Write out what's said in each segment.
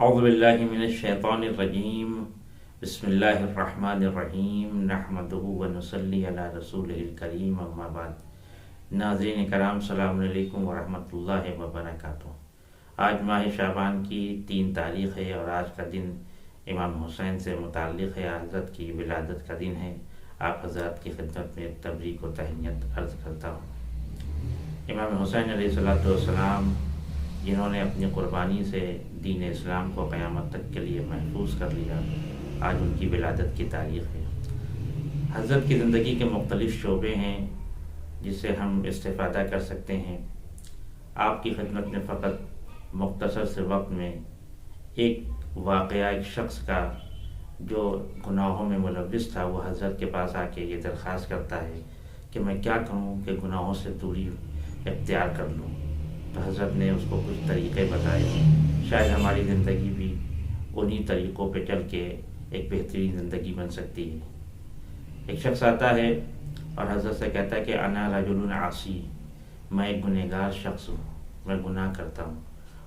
اعوذ باللہ من الشیطان الرجیم بسم اللہ الرحمن الرحیم نحمدہ ونصلی علی رسولہ الکریم اما بعد۔ ناظرین کرام السلام علیکم ورحمۃ اللہ وبرکاتہ۔ آج ماہ شعبان کی 3 تاریخ ہے اور آج کا دن امام حسین سے متعلق ہے۔ حضرت کی ولادت کا دن ہے۔ آپ حضرات کی خدمت میں تبریک و تہنیت عرض کرتا ہوں۔ امام حسین علیہ السلام جنہوں نے اپنی قربانی سے دین اسلام کو قیامت تک کے لیے محفوظ کر لیا، آج ان کی ولادت کی تاریخ ہے۔ حضرت کی زندگی کے مختلف شعبے ہیں جس سے ہم استفادہ کر سکتے ہیں۔ آپ کی خدمت میں فقط مختصر سے وقت میں ایک واقعہ، ایک شخص کا جو گناہوں میں ملوث تھا، وہ حضرت کے پاس آ کے یہ درخواست کرتا ہے کہ میں کیا کروں کہ گناہوں سے دوری اختیار کر لوں۔ تو حضرت نے اس کو کچھ طریقے بتائے۔ شاید ہماری زندگی بھی انہی طریقوں پہ چل کے ایک بہترین زندگی بن سکتی ہے۔ ایک شخص آتا ہے اور حضرت سے کہتا ہے کہ انا رجل عاصی، میں ایک گنہگار شخص ہوں، میں گناہ کرتا ہوں،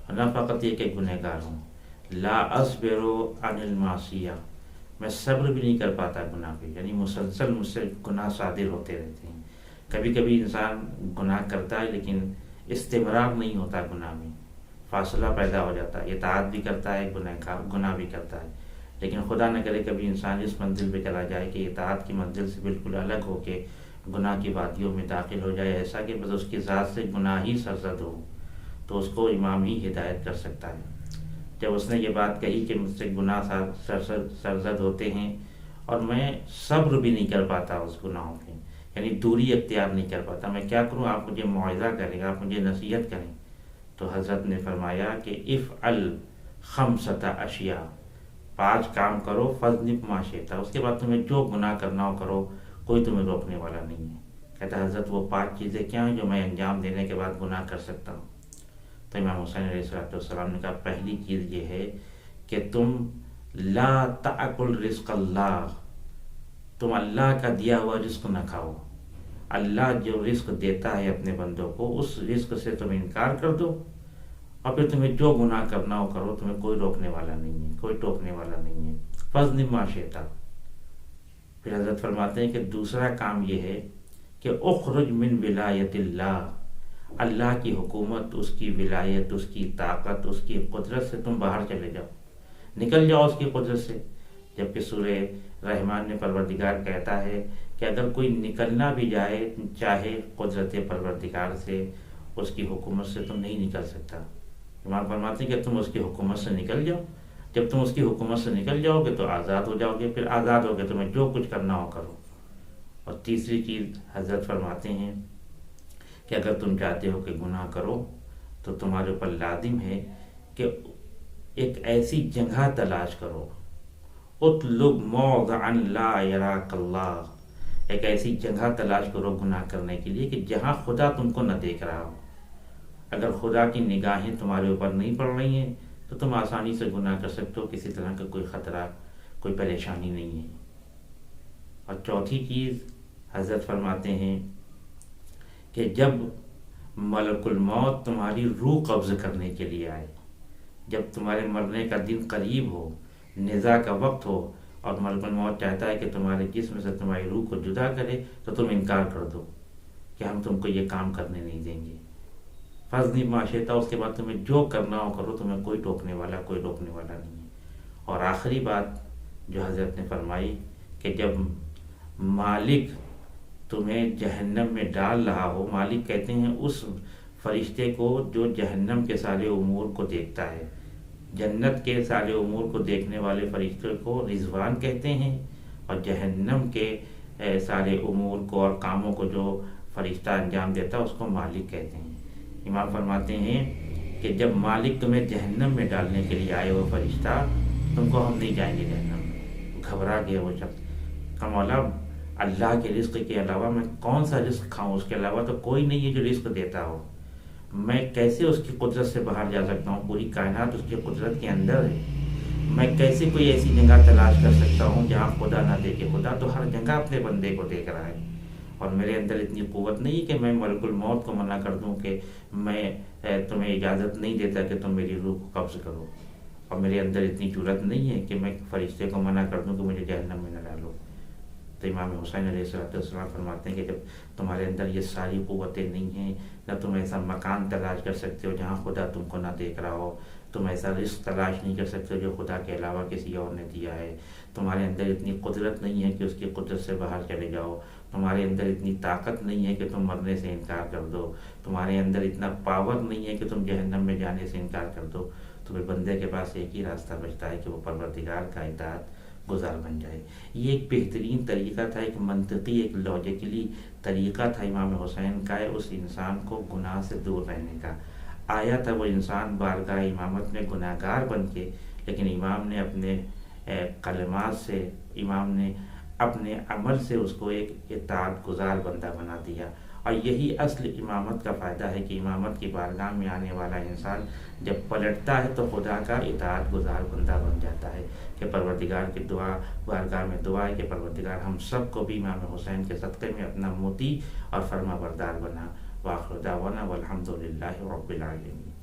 اور نہ فقط یہ کہ گنہگار ہوں، لا اصبر عن المعصیہ، میں صبر بھی نہیں کر پاتا گناہ پہ، یعنی مسلسل مجھ سے گناہ صادر ہوتے رہتے ہیں۔ کبھی کبھی انسان گناہ کرتا ہے لیکن استمرار نہیں ہوتا گناہ میں، فاصلہ پیدا ہو جاتا ہے، اطاعت بھی کرتا ہے، گناہ بھی کرتا ہے، لیکن خدا نہ کرے کبھی انسان اس منزل پہ چلا جائے کہ اطاعت کی منزل سے بالکل الگ ہو کے گناہ کی وادیوں میں داخل ہو جائے، ایسا کہ بس اس کی ذات سے گناہ ہی سرزد ہو، تو اس کو امام ہی ہدایت کر سکتا ہے۔ جب اس نے یہ بات کہی کہ مجھ سے گناہ سرزد ہوتے ہیں اور میں صبر بھی نہیں کر پاتا اس گناہوں پہ، یعنی دوری اختیار نہیں کر پاتا، میں کیا کروں؟ آپ مجھے موعظہ کریں، آپ مجھے نصیحت کریں۔ تو حضرت نے فرمایا کہ افعل 5 اشیاء، 5 کام کرو، فاذنب ما شئت، اس کے بعد تمہیں جو گناہ کرنا ہو کرو، کوئی تمہیں روکنے والا نہیں ہے۔ کہتا حضرت وہ 5 چیزیں کیا ہیں جو میں انجام دینے کے بعد گناہ کر سکتا ہوں؟ تو امام حسین علیہ السلام نے کہا پہلی چیز یہ ہے کہ تم لا تأکل رزق اللہ، تم اللہ کا دیا ہوا رزق نہ کھاؤ۔ اللہ جو رزق دیتا ہے اپنے بندوں کو، اس رزق سے تم انکار کر دو، اور پھر تمہیں جو گناہ کرنا ہو کرو، تمہیں کوئی روکنے والا نہیں ہے، کوئی ٹوکنے والا نہیں ہے۔ فاذنب ما شئت۔ پھر حضرت فرماتے ہیں کہ دوسرا کام یہ ہے کہ اخرج من ولایت اللہ، اللہ کی حکومت، اس کی ولایت، اس کی طاقت، اس کی قدرت سے تم باہر چلے جاؤ، نکل جاؤ اس کی قدرت سے۔ جبکہ سورہ رحمان میں پروردگار کہتا ہے کہ اگر کوئی نکلنا بھی جائے چاہے قدرت پروردگار سے، اس کی حکومت سے تم نہیں نکل سکتا۔ امام فرماتے ہیں کہ تم اس کی حکومت سے نکل جاؤ، جب تم اس کی حکومت سے نکل جاؤ گے تو آزاد ہو جاؤ گے، پھر آزاد ہو گے تمہیں جو کچھ کرنا ہو کرو۔ اور تیسری چیز حضرت فرماتے ہیں کہ اگر تم چاہتے ہو کہ گناہ کرو تو تمہارے اوپر لازم ہے کہ ایک ایسی جگہ تلاش کرو، اطلب موضعا لا یراک اللہ، ایک ایسی جگہ تلاش کرو گناہ کرنے کے لیے کہ جہاں خدا تم کو نہ دیکھ رہا ہو۔ اگر خدا کی نگاہیں تمہارے اوپر نہیں پڑ رہی ہیں تو تم آسانی سے گناہ کر سکتے ہو، کسی طرح کا کوئی خطرہ، کوئی پریشانی نہیں ہے۔ اور چوتھی چیز حضرت فرماتے ہیں کہ جب ملک الموت تمہاری روح قبض کرنے کے لیے آئے، جب تمہارے مرنے کا دن قریب ہو، نزاع کا وقت ہو، اور ملک الموت چاہتا ہے کہ تمہارے جسم سے تمہاری روح کو جدا کرے، تو تم انکار کر دو کہ ہم تم کو یہ کام کرنے نہیں دیں گے۔ فاذنب ما شئت، اس کے بعد تمہیں جو کرنا ہو کرو، تمہیں کوئی ٹوکنے والا، کوئی روکنے والا نہیں ہے۔ اور آخری بات جو حضرت نے فرمائی کہ جب مالک تمہیں جہنم میں ڈال رہا ہو، مالک کہتے ہیں اس فرشتے کو جو جہنم کے سارے امور کو دیکھتا ہے، جنت کے سارے امور کو دیکھنے والے فرشتے کو رضوان کہتے ہیں، اور جہنم کے سارے امور کو اور کاموں کو جو فرشتہ انجام دیتا ہے اس کو مالک کہتے ہیں۔ امام فرماتے ہیں کہ جب مالک تمہیں جہنم میں ڈالنے کے لیے آئے وہ فرشتہ، تم کو ہم نہیں جائیں گے جہنم میں، گھبرا گیا وہ شخص کہ مولا اللہ کے رزق کے علاوہ میں کون سا رزق کھاؤں، اس کے علاوہ تو کوئی نہیں ہے جو رزق دیتا ہو، میں کیسے اس کی قدرت سے باہر جا سکتا ہوں؟ پوری کائنات اس کی قدرت کے اندر ہے، میں کیسے کوئی ایسی جگہ تلاش کر سکتا ہوں جہاں خدا نہ دیکھے؟ خدا تو ہر جگہ اپنے بندے کو دیکھ رہا ہے، اور میرے اندر اتنی قوت نہیں کہ میں ملک الموت کو منع کر دوں کہ میں تمہیں اجازت نہیں دیتا کہ تم میری روح کو قبض کرو۔ اور میرے اندر اتنی جرأت نہیں ہے کہ میں فرشتے کو منع کر دوں کہ مجھے جہنم میں نہ ڈالو. تو امام حسین علیہ السلام فرماتے ہیں کہ جب تمہارے اندر یہ ساری قوتیں نہیں ہیں، نہ تم ایسا مکان تلاش کر سکتے ہو جہاں خدا تم کو نہ دیکھ رہا ہو، تم ایسا رزق تلاش نہیں کر سکتے جو خدا کے علاوہ کسی اور نے دیا ہے، تمہارے اندر اتنی قدرت نہیں ہے کہ اس کی قدرت سے باہر چلے جاؤ، تمہارے اندر اتنی طاقت نہیں ہے کہ تم مرنے سے انکار کر دو، تمہارے اندر اتنا پاور نہیں ہے کہ تم جہنم میں جانے سے انکار کر دو، تو پھر بندے کے پاس ایک ہی راستہ بچتا ہے کہ وہ پروردگار کا اطاعت گزار بن جائے. یہ ایک بہترین طریقہ تھا، ایک منطقی، ایک لاجیکلی طریقہ تھا امام حسین کا اس انسان کو گناہ سے دور رہنے کا. آیا تھا وہ انسان بارگاہ امامت میں گناہ گار بن کے، لیکن امام نے اپنے کلمات سے، امام نے اپنے عمل سے اس کو ایک اطاعت گزار بندہ بنا دیا. اور یہی اصل امامت کا فائدہ ہے کہ امامت کی بارگاہ میں آنے والا انسان جب پلٹتا ہے تو خدا کا اطاعت گزار بندہ بن جاتا ہے. کہ پروردگار کی دعا، بارگاہ میں دعا ہے کہ پروردگار ہم سب کو بھی امام حسین کے صدقے میں اپنا موتی اور فرما بردار بنا. وآخر دعوانا والحمد للہ رب العالمین.